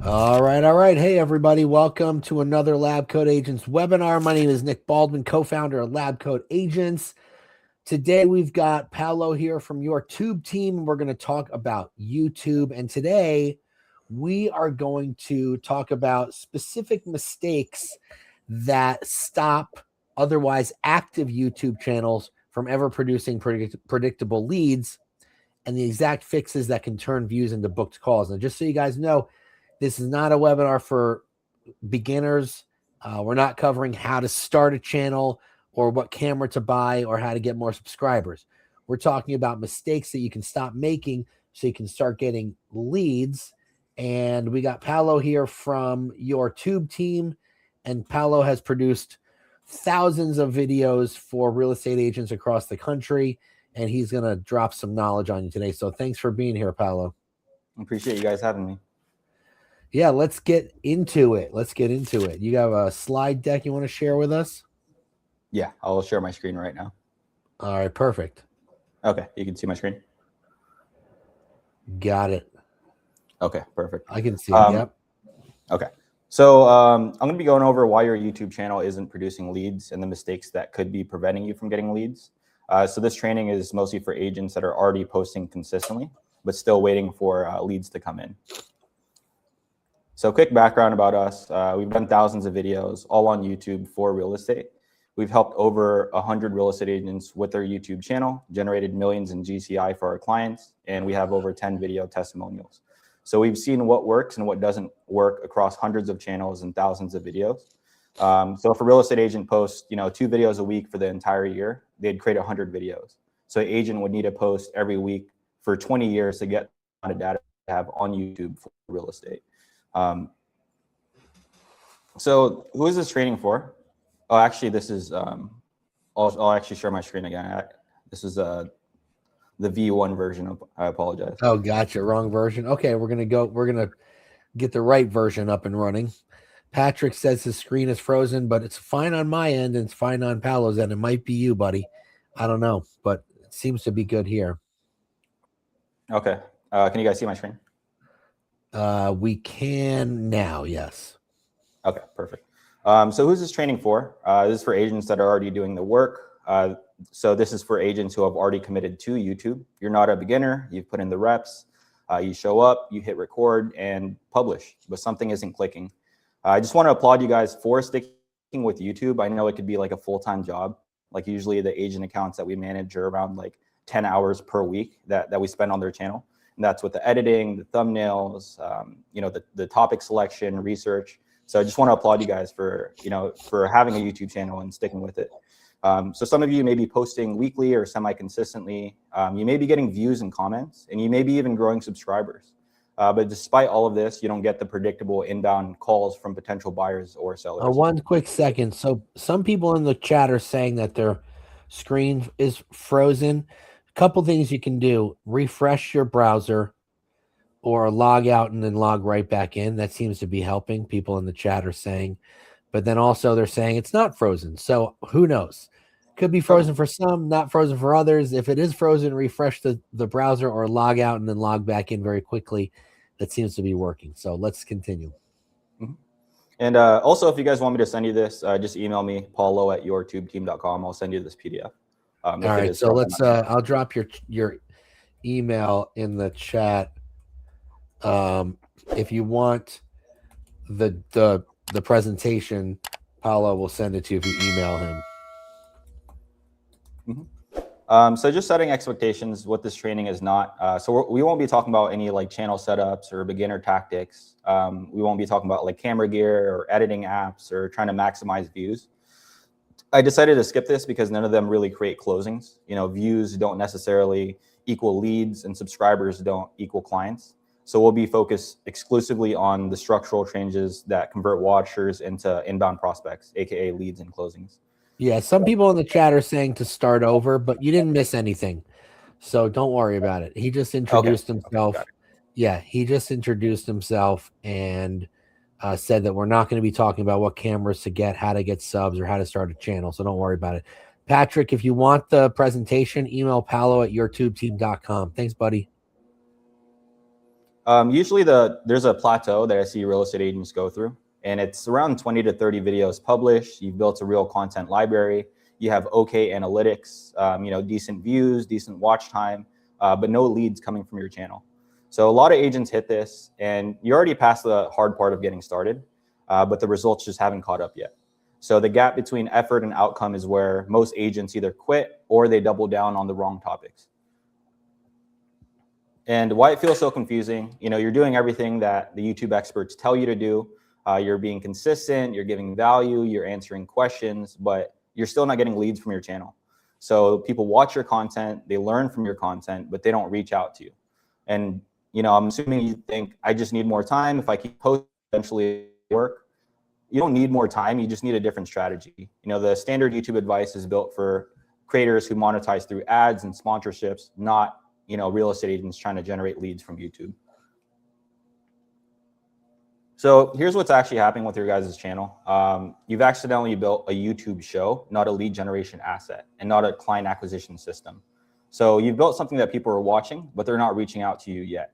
All right. Hey, everybody. Welcome to another Lab Coat Agents webinar. My name is Nick Baldwin, co-founder of Lab Coat Agents. Today, we've got Palo here from YourTube Team. We're going to talk about YouTube. And today, we are going to talk about specific mistakes that stop otherwise active YouTube channels from ever producing predictable leads and the exact fixes that can turn views into booked calls. And just so you guys know, this is not a webinar for beginners. We're not covering how to start a channel or what camera to buy or how to get more subscribers. We're talking about mistakes that you can stop making so you can start getting leads. And we got Palo here from YourTube Team. And Palo has produced thousands of videos for real estate agents across the country. And he's going to drop some knowledge on you today. So thanks for being here, Palo. I appreciate you guys having me. Yeah, let's get into it. You have a slide deck you want to share with us? Yeah, I'll share my screen right now. All right, perfect. Okay, you can see my screen? Got it. Okay, perfect. I can see it, yep. Okay, so I'm going to be going over why your YouTube channel isn't producing leads and the mistakes that could be preventing you from getting leads. So this training is mostly for agents that are already posting consistently, but still waiting for leads to come in. So quick background about us. We've done thousands of videos, all on YouTube for real estate. We've helped over 100 real estate agents with their YouTube channel, generated millions in GCI for our clients, and we have over 10 video testimonials. So we've seen what works and what doesn't work across hundreds of channels and thousands of videos. So if a real estate agent posts, 2 videos a week for the entire year, they'd create 100 videos. So an agent would need to post every week for 20 years to get the amount of data to have on YouTube for real estate. So who is this training for? Oh, actually, this is, I'll actually share my screen again. This is the V1 version. I apologize. Oh, gotcha. Wrong version. Okay, we're going to get the right version up and running. Patrick says his screen is frozen, but it's fine on my end and it's fine on Palo's end. It might be you, buddy. I don't know, but it seems to be good here. Okay. Can you guys see my screen? We can now, yes. Okay, perfect. So who's this training for? This is for agents that are already doing the work. So this is for agents who have already committed to YouTube. You're not a beginner. You've put in the reps. You show up, you hit record and publish, but something isn't clicking. I just want to applaud you guys for sticking with YouTube. I know it could be like a full-time job. Like usually the agent accounts that we manage are around like 10 hours per week that we spend on their channel. And that's with the editing, the thumbnails, the topic selection, research. So I just want to applaud you guys for having a YouTube channel and sticking with it. So some of you may be posting weekly or semi-consistently. You may be getting views and comments, and you may be even growing subscribers. But despite all of this, you don't get the predictable inbound calls from potential buyers or sellers. One quick second. So some people in the chat are saying that their screen is frozen. A couple things you can do: refresh your browser or log out and then log right back in. That seems to be helping. People in the chat are saying, but then also they're saying it's not frozen. So who knows? Could be frozen for some, not frozen for others. If it is frozen, refresh the browser or log out and then log back in very quickly. That seems to be working. So let's continue. Mm-hmm. And also, if you guys want me to send you this, just email me, paulo@yourtubeteam.com. I'll send you this PDF. All right. So let's, I'll drop your email in the chat. If you want the presentation, Palo will send it to you if you email him. Mm-hmm. So just setting expectations, what this training is not. So we won't be talking about any like channel setups or beginner tactics. We won't be talking about like camera gear or editing apps or trying to maximize views. I decided to skip this because none of them really create closings. Views don't necessarily equal leads and subscribers don't equal clients. So we'll be focused exclusively on the structural changes that convert watchers into inbound prospects, AKA leads and closings. Yeah, some people in the chat are saying to start over, but you didn't miss anything. So don't worry about it. He just introduced himself. Yeah, he just introduced himself and said that we're not going to be talking about what cameras to get, how to get subs, or how to start a channel. So don't worry about it. Patrick, if you want the presentation, email Palo@yourtubeteam.com. Thanks, buddy. Usually there's a plateau that I see real estate agents go through, and it's around 20 to 30 videos published. You've built a real content library. You have okay analytics, decent views, decent watch time, but no leads coming from your channel. So a lot of agents hit this, and you're already past the hard part of getting started, but the results just haven't caught up yet. So the gap between effort and outcome is where most agents either quit or they double down on the wrong topics. And why it feels so confusing, you're doing everything that the YouTube experts tell you to do. You're being consistent, you're giving value, you're answering questions, but you're still not getting leads from your channel. So people watch your content, they learn from your content, but they don't reach out to you. And I'm assuming you think, I just need more time. If I keep posting, eventually work. You don't need more time, you just need a different strategy. The standard YouTube advice is built for creators who monetize through ads and sponsorships, not real estate agents trying to generate leads from YouTube. So here's what's actually happening with your guys' channel. You've accidentally built a YouTube show, not a lead generation asset, and not a client acquisition system. So you've built something that people are watching, but they're not reaching out to you yet.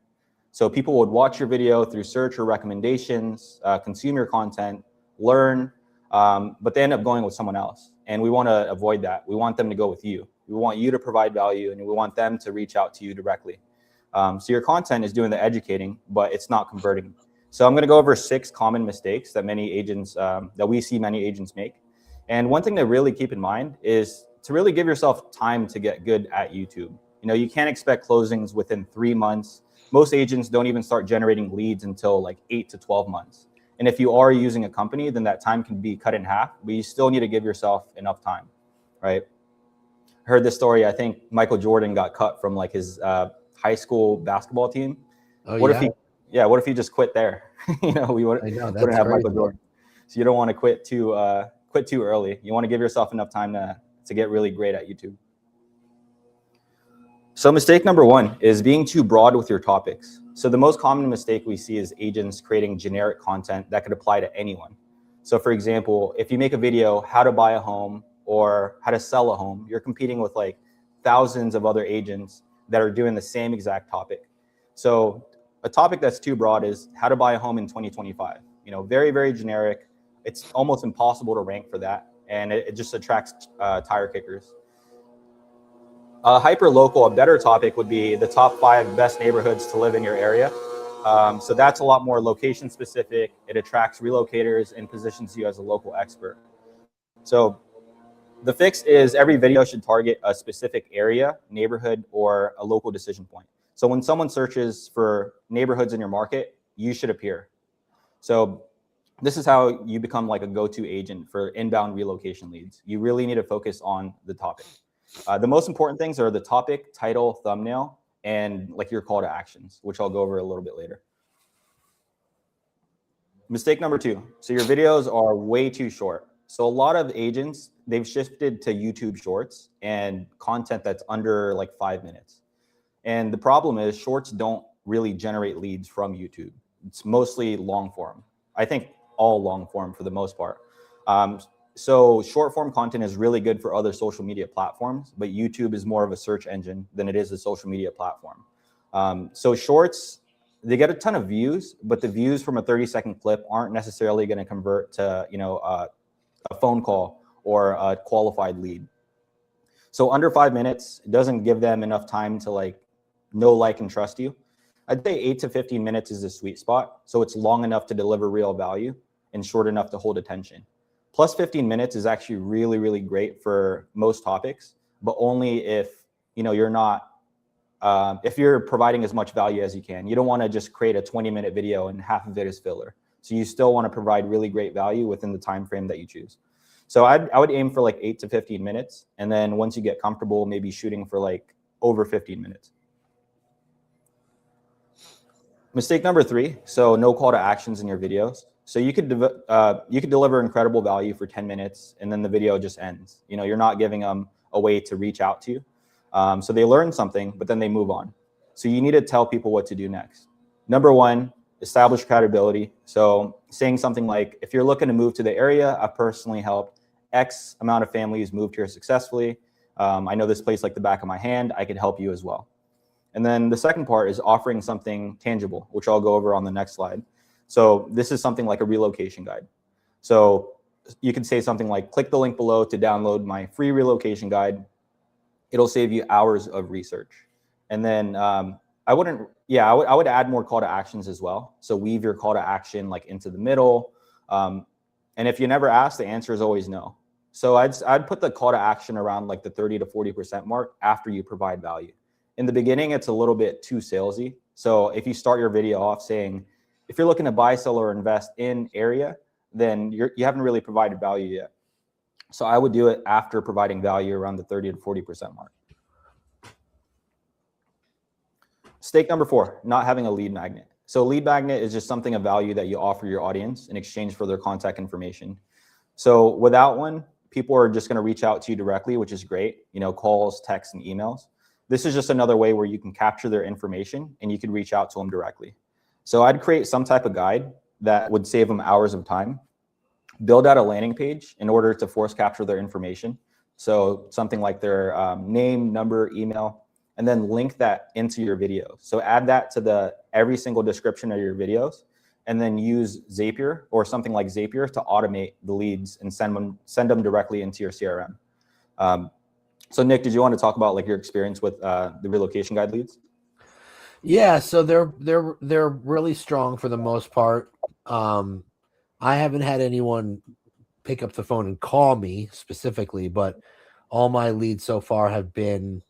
So people would watch your video through search or recommendations, consume your content, learn, but they end up going with someone else. And we want to avoid that. We want them to go with you. We want you to provide value, and we want them to reach out to you directly. So your content is doing the educating, but it's not converting. So I'm going to go over 6 common mistakes that many agents, that we see many agents make. And one thing to really keep in mind is to really give yourself time to get good at YouTube. You can't expect closings within 3 months. Most agents don't even start generating leads until like 8 to 12 months. And if you are using a company, then that time can be cut in half, but you still need to give yourself enough time, right? I heard this story. I think Michael Jordan got cut from like his high school basketball team. Oh, what if he just quit there? We wouldn't have Michael Jordan. So you don't want to quit too early. You want to give yourself enough time to get really great at YouTube. So mistake number 1 is being too broad with your topics. So the most common mistake we see is agents creating generic content that could apply to anyone. So for example, if you make a video, how to buy a home or how to sell a home, you're competing with like thousands of other agents that are doing the same exact topic. So a topic that's too broad is how to buy a home in 2025. Very, very generic. It's almost impossible to rank for that. And it just attracts tire kickers. Hyper local, a better topic would be the top 5 best neighborhoods to live in your area. So that's a lot more location specific. It attracts relocators and positions you as a local expert. So the fix is every video should target a specific area, neighborhood, or a local decision point. So when someone searches for neighborhoods in your market, you should appear. So this is how you become like a go-to agent for inbound relocation leads. You really need to focus on the topic. The most important things are the topic, title, thumbnail, and like your call to actions, which I'll go over a little bit later. Mistake number 2. So your videos are way too short. So a lot of agents, they've shifted to YouTube Shorts and content that's under like 5 minutes. And the problem is shorts don't really generate leads from YouTube. It's mostly long form. I think all long form for the most part. So short form content is really good for other social media platforms, but YouTube is more of a search engine than it is a social media platform. So shorts, they get a ton of views, but the views from a 30-second clip aren't necessarily going to convert to a phone call or a qualified lead. So under 5 minutes, it doesn't give them enough time to like know, like, and trust you. I'd say 8 to 15 minutes is a sweet spot. So it's long enough to deliver real value and short enough to hold attention. Plus 15 minutes is actually really, really great for most topics, but only if you're not, if you're providing as much value as you can. You don't want to just create a 20-minute video and half of it is filler. So you still want to provide really great value within the time frame that you choose. So I would aim for like 8 to 15 minutes. And then once you get comfortable, maybe shooting for like over 15 minutes. Mistake number 3, so no call to actions in your videos. So you could deliver incredible value for 10 minutes and then the video just ends. You're not giving them a way to reach out to you. So they learn something, but then they move on. So you need to tell people what to do next. Number 1, establish credibility. So saying something like, if you're looking to move to the area, I've personally helped X amount of families move here successfully. I know this place like the back of my hand. I could help you as well. And then the second part is offering something tangible, which I'll go over on the next slide. So this is something like a relocation guide. So you can say something like, click the link below to download my free relocation guide. It'll save you hours of research. And then I would add more call to actions as well. So weave your call to action like into the middle. And if you never ask, the answer is always no. So I'd put the call to action around like the 30 to 40% mark after you provide value. In the beginning, it's a little bit too salesy. So if you start your video off saying, if you're looking to buy, sell, or invest in area, then you haven't really provided value yet. So I would do it after providing value around the 30 to 40% mark. Mistake number 4, not having a lead magnet. So a lead magnet is just something of value that you offer your audience in exchange for their contact information. So without one, people are just going to reach out to you directly, which is great. You know, calls, texts, and emails. This is just another way where you can capture their information and you can reach out to them directly. So I'd create some type of guide that would save them hours of time, build out a landing page in order to force capture their information. So something like their name, number, email, and then link that into your videos. So add that to every single description of your videos, and then use Zapier or something like Zapier to automate the leads and send them directly into your CRM. So Nick, did you want to talk about like your experience with the relocation guide leads? Yeah, so they're really strong for the most part. I haven't had anyone pick up the phone and call me specifically, but all my leads so far have been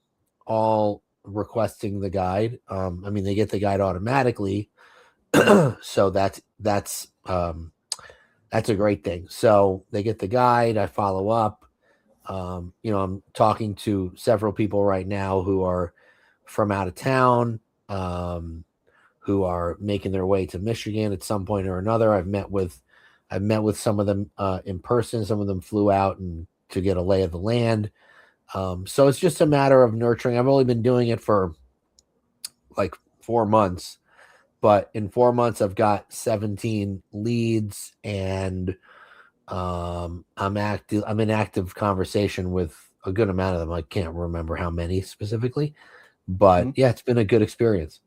all requesting the guide. I mean, they get the guide automatically, so that's a great thing. So they get the guide. I follow up. You know, I'm talking to several people right now who are from out of town, who are making their way to Michigan at some point or another. I've met with some of them in person. Some of them flew out and to get a lay of the land. So it's just a matter of nurturing. I've only been doing it for like 4 months, but in 4 months I've got 17 leads, and I'm in active conversation with a good amount of them. I can't remember how many specifically, but yeah, it's been a good experience.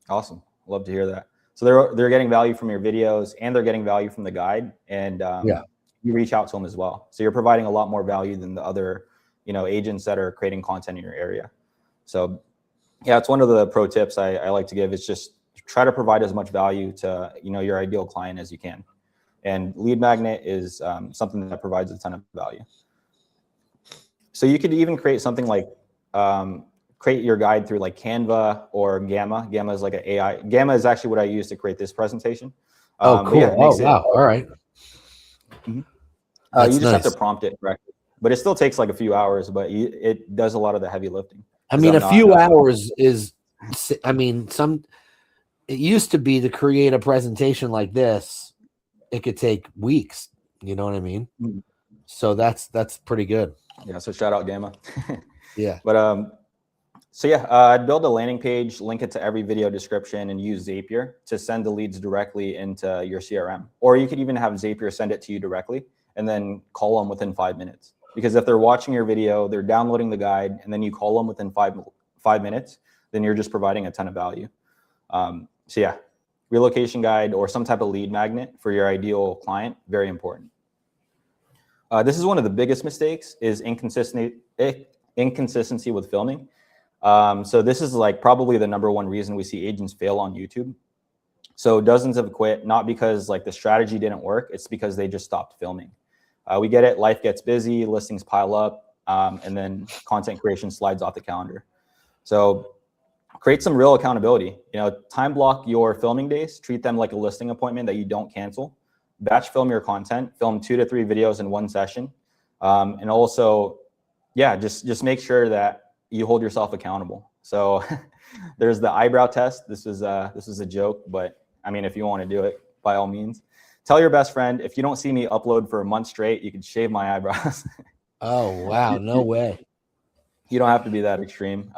Awesome. Love to hear that. So they're getting value from your videos, and they're getting value from the guide, and yeah, you reach out to them as well. So you're providing a lot more value than the other, you know, agents that are creating content in your area. So yeah, it's one of the pro tips I like to give. It's just try to provide as much value to, you know, your ideal client as you can. And lead magnet is something that provides a ton of value. So you could even create something like create your guide through like Canva or Gamma. Gamma is like an AI. Gamma is actually what I use to create this presentation. Oh, cool. Yeah, wow. All right. You just have to prompt it correctly, but it still takes like a few hours, but it does a lot of the heavy lifting. I mean, a few hours is, I mean, it used to be to create a presentation like this, it could take weeks. You know what I mean? So that's pretty good. Yeah. So shout out Gamma. Yeah. But so yeah, I'd build a landing page, link it to every video description, and use Zapier to send the leads directly into your CRM. Or you could even have Zapier send it to you directly and then call them within 5 minutes. Because if they're watching your video, they're downloading the guide, and then you call them within five minutes, then you're just providing a ton of value. So yeah, relocation guide or some type of lead magnet for your ideal client, very important. This is one of the biggest mistakes, is inconsistency with filming. So this is like probably the #1 reason we see agents fail on YouTube. So dozens have quit, not because like the strategy didn't work, it's because they just stopped filming. We get it, life gets busy, listings pile up, and then content creation slides off the calendar. So create some real accountability. You know, time block your filming days, treat them like a listing appointment that you don't cancel. Batch film your content, film 2 to 3 videos in one session. And also, yeah, just make sure that you hold yourself accountable. So there's the eyebrow test. This is a joke, but I mean, if you want to do it, by all means. Tell your best friend, if you don't see me upload for a month straight, you can shave my eyebrows. Oh, wow. No way. You don't have to be that extreme.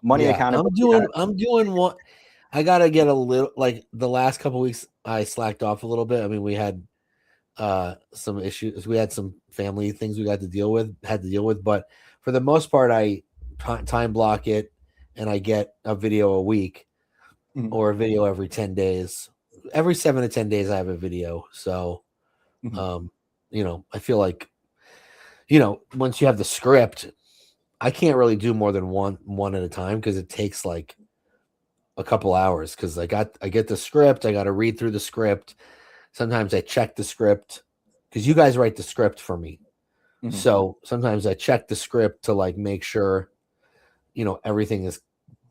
Money accountability. I'm doing what I got to get a little, like the last couple of weeks, I slacked off a little bit. I mean, we had some issues. We had some family things we had to deal with, but for the most part, I time block it. and I get a video a week or a video every 10 days. Every 7 to 10 days I have a video. So you know, I feel like, you know, once you have the script, I can't really do more than one at a time because it takes like a couple hours because I get the script, I got to read through the script. Sometimes I check the script because you guys write the script for me. So sometimes I check the script to like make sure, you know, everything is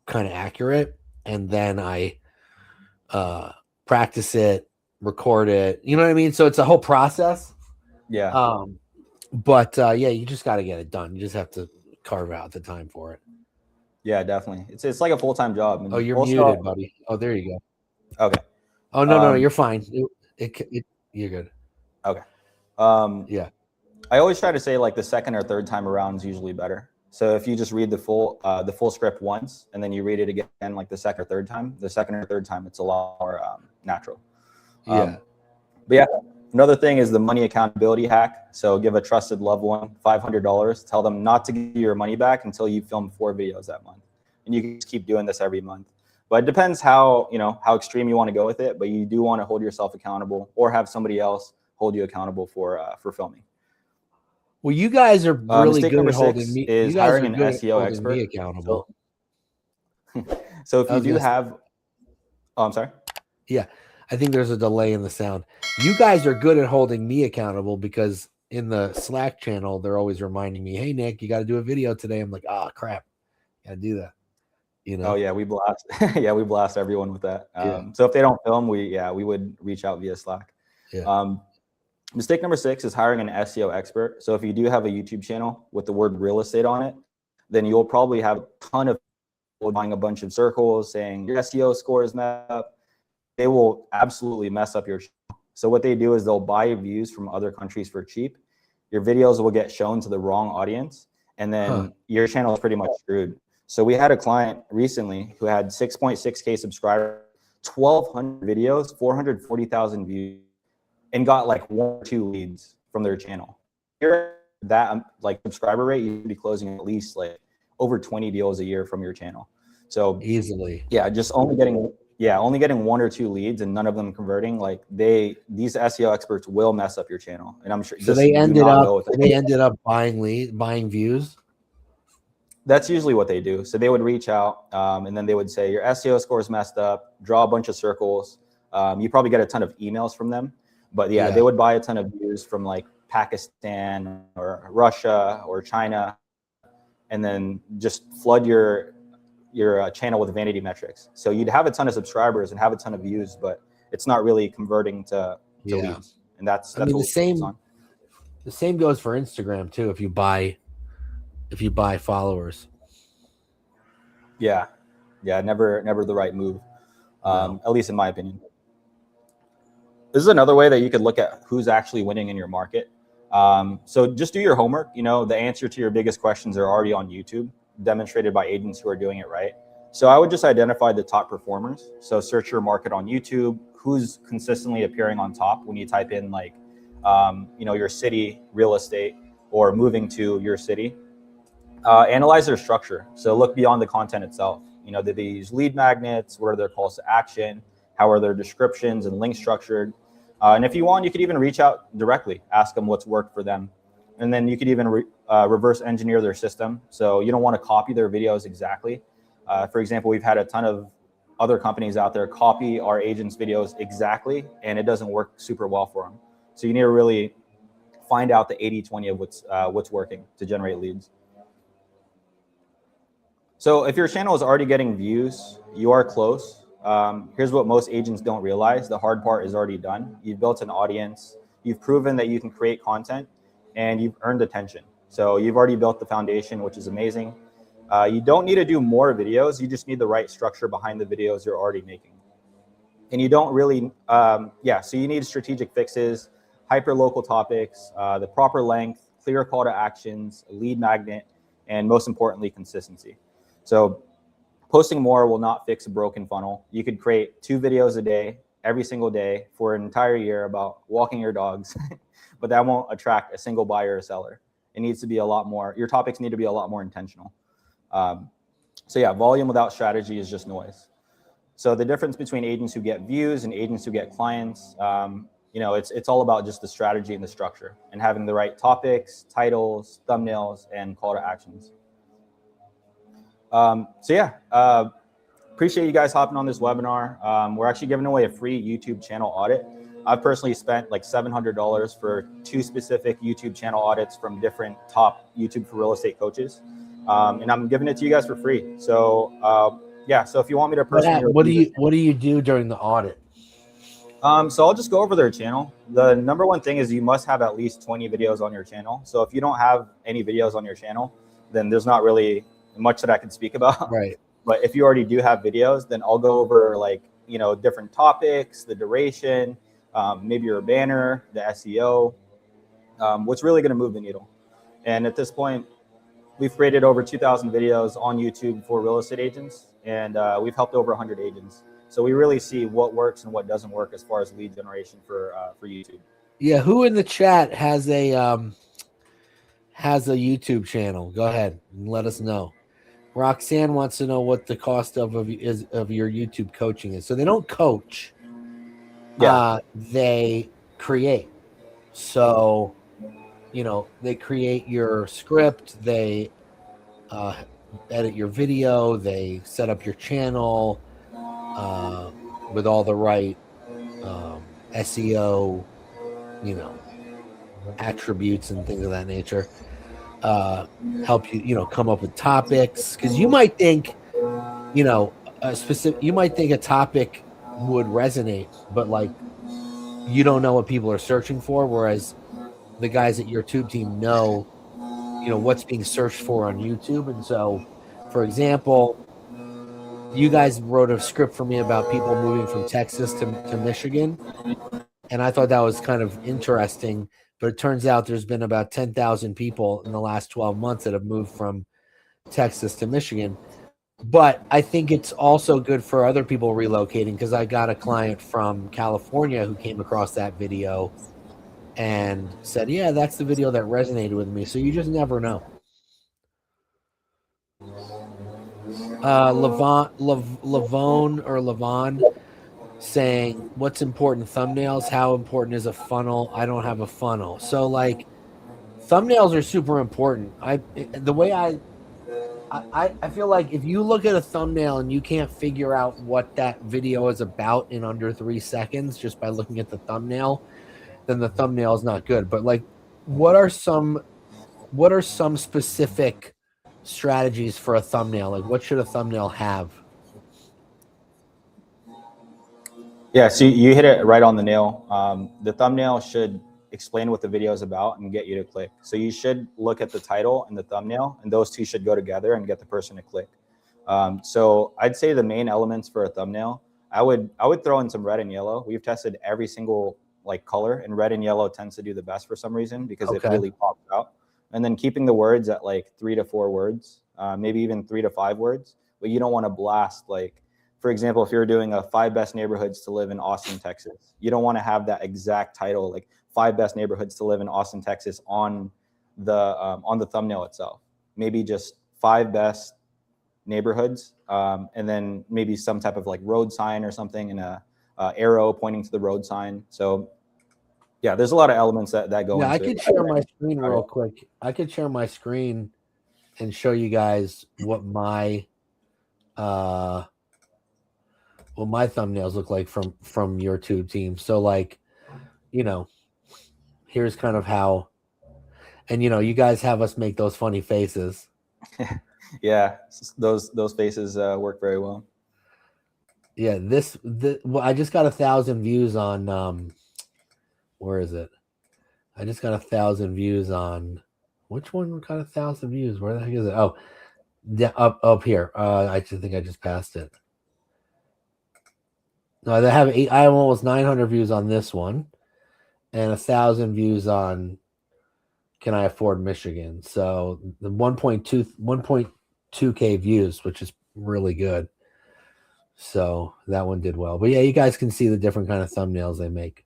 kind of accurate, and then I practice it, record it. You know what I mean? So it's a whole process. Yeah. But yeah, you just got to get it done. You just have to carve out the time for it. Yeah, definitely. It's like a full-time job. And oh, you're also, muted, buddy. Oh, there you go. Okay. Oh, no, you're fine. You're good. Okay. Yeah. I always try to say like the second or third time around is usually better. So if you just read the full script once and then you read it again like the second or third time, it's a lot more natural. Yeah. But yeah, another thing is the money accountability hack. So give a trusted loved one $500. Tell them not to give you your money back until you film 4 videos that month, and you can just keep doing this every month. But it depends how extreme you want to go with it. But you do want to hold yourself accountable, or have somebody else hold you accountable for filming. Well, you guys are really mistake good number at holding 6 me. is You guys hiring are an good at SEO holding expert. me accountable. So if you do have, oh, I'm sorry. Yeah, I think there's a delay in the sound. You guys are good at holding me accountable because in the Slack channel, they're always reminding me, "Hey, Nick, you got to do a video today." I'm like, "Oh, crap, got to do that." You know? Oh yeah, we blast. Yeah, we blast everyone with that. Yeah. So if they don't film, we would reach out via Slack. Yeah. Mistake number 6 is hiring an SEO expert. So if you do have a YouTube channel with the word real estate on it, then you'll probably have a ton of people buying a bunch of circles saying your SEO score is messed up. They will absolutely mess up your channel. So what they do is they'll buy views from other countries for cheap. Your videos will get shown to the wrong audience, and then your channel is pretty much screwed. So we had a client recently who had 6.6K subscribers, 1,200 videos, 440,000 views, and got like 1 or 2 leads from their channel. That like subscriber rate, you should be closing at least like over 20 deals a year from your channel. So easily. Yeah, just only getting 1 or 2 leads and none of them converting. Like these SEO experts will mess up your channel, and I'm sure. So they ended up buying views. That's usually what they do. So they would reach out and then they would say your SEO score is messed up. Draw a bunch of circles. You probably get a ton of emails from them. But yeah, they would buy a ton of views from like Pakistan or Russia or China, and then just flood your channel with vanity metrics. So you'd have a ton of subscribers and have a ton of views, but it's not really converting to leads. And that's I mean, the same goes for Instagram too. If you buy followers. Yeah, never the right move. At least in my opinion. This is another way that you could look at who's actually winning in your market. So just do your homework. You know, the answer to your biggest questions are already on YouTube, demonstrated by agents who are doing it right. So I would just identify the top performers. So search your market on YouTube, who's consistently appearing on top when you type in like, your city, real estate, or moving to your city. Analyze their structure. So look beyond the content itself. You know, do they use lead magnets? What are their calls to action? How are their descriptions and links structured? And if you want, you could even reach out directly, ask them what's worked for them. And then you could even reverse engineer their system. So you don't want to copy their videos exactly. For example, we've had a ton of other companies out there copy our agents' videos exactly, and it doesn't work super well for them. So you need to really find out the 80-20 of what's working to generate leads. So if your channel is already getting views, you are close. Here's what most agents don't realize. The hard part is already done. You've built an audience. You've proven that you can create content, and you've earned attention. So you've already built the foundation, which is amazing. You don't need to do more videos. You just need the right structure behind the videos you're already making. And you don't really, so you need strategic fixes, hyper-local topics, the proper length, clear call to actions, a lead magnet, and most importantly, consistency. So posting more will not fix a broken funnel. You could create 2 videos a day, every single day for an entire year about walking your dogs, but that won't attract a single buyer or seller. It needs to be a lot more, your topics need to be a lot more intentional. So yeah, volume without strategy is just noise. So the difference between agents who get views and agents who get clients, you know, it's all about just the strategy and the structure and having the right topics, titles, thumbnails, and call to actions. So yeah, appreciate you guys hopping on this webinar. We're actually giving away a free YouTube channel audit. I've personally spent like $700 for 2 specific YouTube channel audits from different top YouTube for real estate coaches. And I'm giving it to you guys for free. So yeah, so if you want me to personally What do you do during the audit? So I'll just go over their channel. The number one thing is you must have at least 20 videos on your channel. So if you don't have any videos on your channel, then there's not really much that I can speak about. Right. But if you already do have videos, then I'll go over like, you know, different topics, the duration, maybe your banner, the SEO, what's really going to move the needle. And at this point, we've created over 2,000 videos on YouTube for real estate agents, and we've helped over 100 agents. So we really see what works and what doesn't work as far as lead generation for YouTube. Yeah, who in the chat has a YouTube channel? Go ahead and let us know. Roxanne wants to know what the cost of your YouTube coaching is. So they don't coach. Yeah. They create. So, you know, they create your script, they edit your video, they set up your channel with all the right SEO, you know, attributes and things of that nature. Help you, you know, come up with topics, because you might think, you know, you might think a topic would resonate, but like you don't know what people are searching for, whereas the guys at YourTube Team know, you know, what's being searched for on YouTube. And so, for example, you guys wrote a script for me about people moving from Texas to Michigan, and I thought that was kind of interesting. But it turns out there's been about 10,000 people in the last 12 months that have moved from Texas to Michigan. But I think it's also good for other people relocating, because I got a client from California who came across that video and said, yeah, that's the video that resonated with me. So you just never know. Levon saying, what's important? Thumbnails. How important is a funnel? I don't have a funnel. So like thumbnails are super important. I feel like if you look at a thumbnail and you can't figure out what that video is about in under 3 seconds just by looking at the thumbnail, then the thumbnail is not good. But like, what are some specific strategies for a thumbnail? Like, what should a thumbnail have? Yeah, so you hit it right on the nail. The thumbnail should explain what the video is about and get you to click. So you should look at the title and the thumbnail, and those two should go together and get the person to click. So I'd say the main elements for a thumbnail, I would throw in some red and yellow. We've tested every single like color, and red and yellow tends to do the best for some reason because it really pops out. And then keeping the words at like 3 to 4 words, maybe even 3 to 5 words, but you don't want to blast like, for example, if you're doing a 5 best neighborhoods to live in Austin, Texas, you don't want to have that exact title, like 5 best neighborhoods to live in Austin, Texas on the thumbnail itself. Maybe just 5 best neighborhoods, and then maybe some type of like road sign or something, and a arrow pointing to the road sign. So yeah, there's a lot of elements that go into it. I could share my screen real quick. I could share my screen and show you guys what my thumbnails look like from YourTube Team. So like, you know, here's kind of how, and you know, you guys have us make those funny faces. Yeah, those faces work very well. Yeah, well, I just got 1,000 views on where is it? I just got 1,000 views on which one got 1,000 views? Where the heck is it? Oh, yeah, up here. I just think I just passed it. No, I have almost 900 views on this one, and 1,000 views on Can I Afford Michigan? So the 1.2K views, which is really good. So that one did well. But yeah, you guys can see the different kind of thumbnails they make.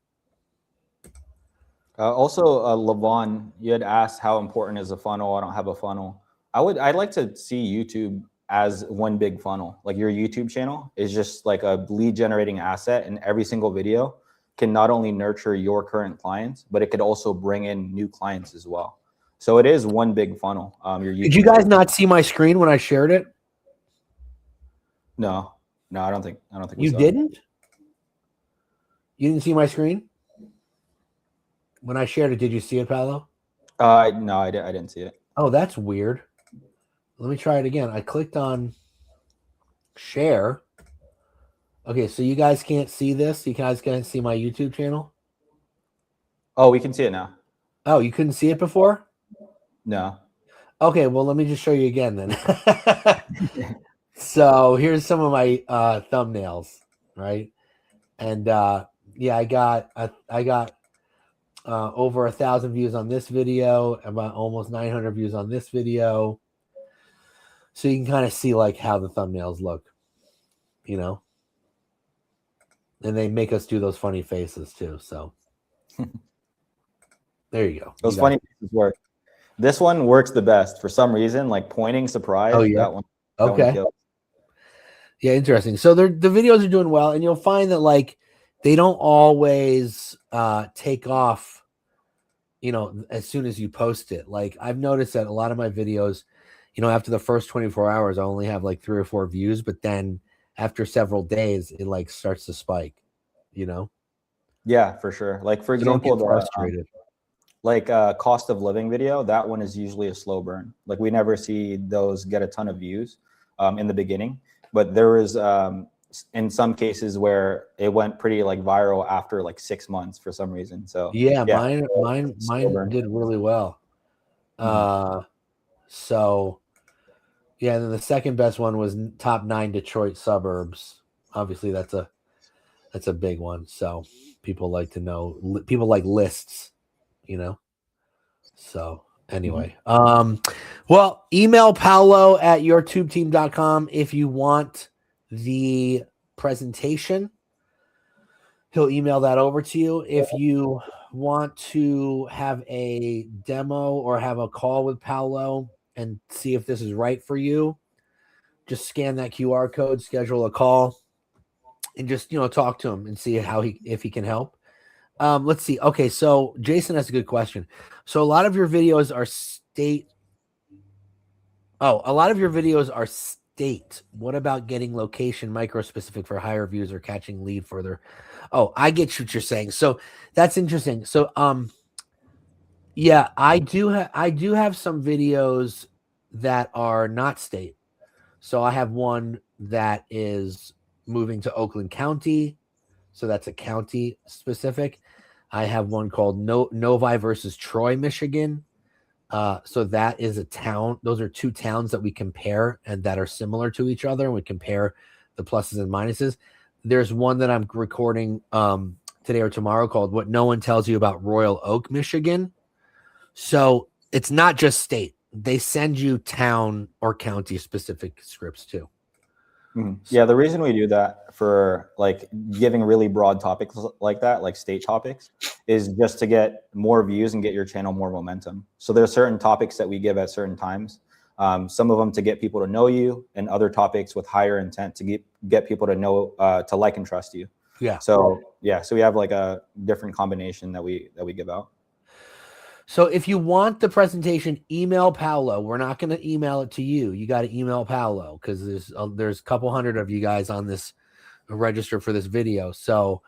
Also, Levon, you had asked how important is a funnel. I don't have a funnel. I'd like to see YouTube as one big funnel. Like your YouTube channel is just like a lead generating asset, and every single video can not only nurture your current clients, but it could also bring in new clients as well. So it is one big funnel. Your YouTube. Did you guys not see my screen when I shared it? No, I don't think we You saw didn't? You didn't see my screen? When I shared it, did you see it, Palo? No, I didn't see it. Oh, that's weird. Let me try it again. I clicked on share. Okay, so you guys can't see this? You guys can't see my YouTube channel? Oh, we can see it now. Oh, you couldn't see it before? No. Okay, well, let me just show you again then. So here's some of my thumbnails, right? And yeah, I got over 1,000 views on this video, about almost 900 views on this video. So you can kind of see like how the thumbnails look, you know? And they make us do those funny faces too. So there you go. Those funny faces work. This one works the best for some reason, like pointing surprise. Oh, yeah. That one. Okay. Kills. Yeah, interesting. So the videos are doing well, and you'll find that like they don't always take off, you know, as soon as you post it. Like I've noticed that a lot of my videos, you know, after the first 24 hours, I only have like 3 or 4 views, but then after several days, it like starts to spike, you know? Yeah, for sure. Like for So don't example, get frustrated. Like cost of living video, that one is usually a slow burn. Like we never see those get a ton of views in the beginning, but there was in some cases where it went pretty like viral after like 6 months for some reason. So yeah, mine did really well. So yeah, and then the second best one was top 9 Detroit suburbs. Obviously, that's a big one. So people like to know. People like lists, you know. So anyway, well, email Palo at yourtubeteam.com if you want the presentation. He'll email that over to you. If you want to have a demo or have a call with Palo and see if this is right for you, just scan that QR code, schedule a call, and just, you know, talk to him and see if he can help. Let's see. Okay, so Jason has a good question. So a lot of your videos are state. What about getting location micro specific for higher views or catching lead further? Oh, I get what you're saying. So that's interesting. So yeah, I do have some videos that are not state. So I have one that is moving to Oakland County. So that's a county specific. I have one called Novi versus Troy, Michigan. So that is a town. Those are 2 towns that we compare and that are similar to each other. And we compare the pluses and minuses. There's one that I'm recording today or tomorrow called What No One Tells You About Royal Oak, Michigan. So it's not just state. They send you town or county specific scripts too. Yeah, the reason we do that for like giving really broad topics like that, like state topics, is just to get more views and get your channel more momentum. So there are certain topics that we give at certain times. Some of them to get people to know you, and other topics with higher intent to get people to know, to like and trust you. Yeah. So yeah, so we have like a different combination that we give out. So if you want the presentation, email Palo. We're not going to email it to you. You got to email Palo because there's a couple hundred of you guys on this register for this video. So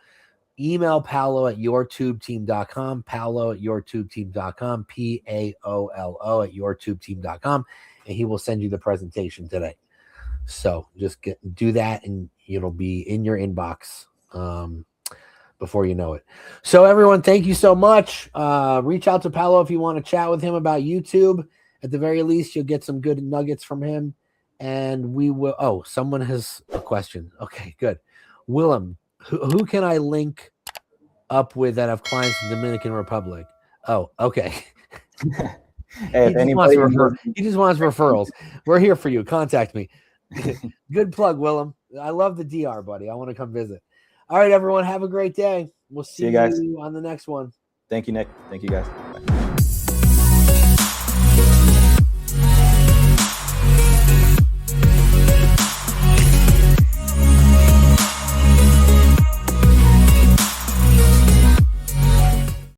email Palo at yourtubeteam.com, Palo at yourtubeteam.com, PAOLO at yourtubeteam.com, and he will send you the presentation today. So just do that and it'll be in your inbox before you know it. So everyone, thank you so much. Reach out to Palo if you want to chat with him about YouTube. At the very least, you'll get some good nuggets from him. And we will. Oh, someone has a question. Okay, good. Willem, who can I link up with that have clients in the Dominican Republic? Oh, okay. Hey, he just wants referrals. We're here for you. Contact me. Good plug, Willem. I love the DR, buddy. I want to come visit. All right, everyone. Have a great day. We'll see you guys on the next one. Thank you, Nick. Thank you, guys.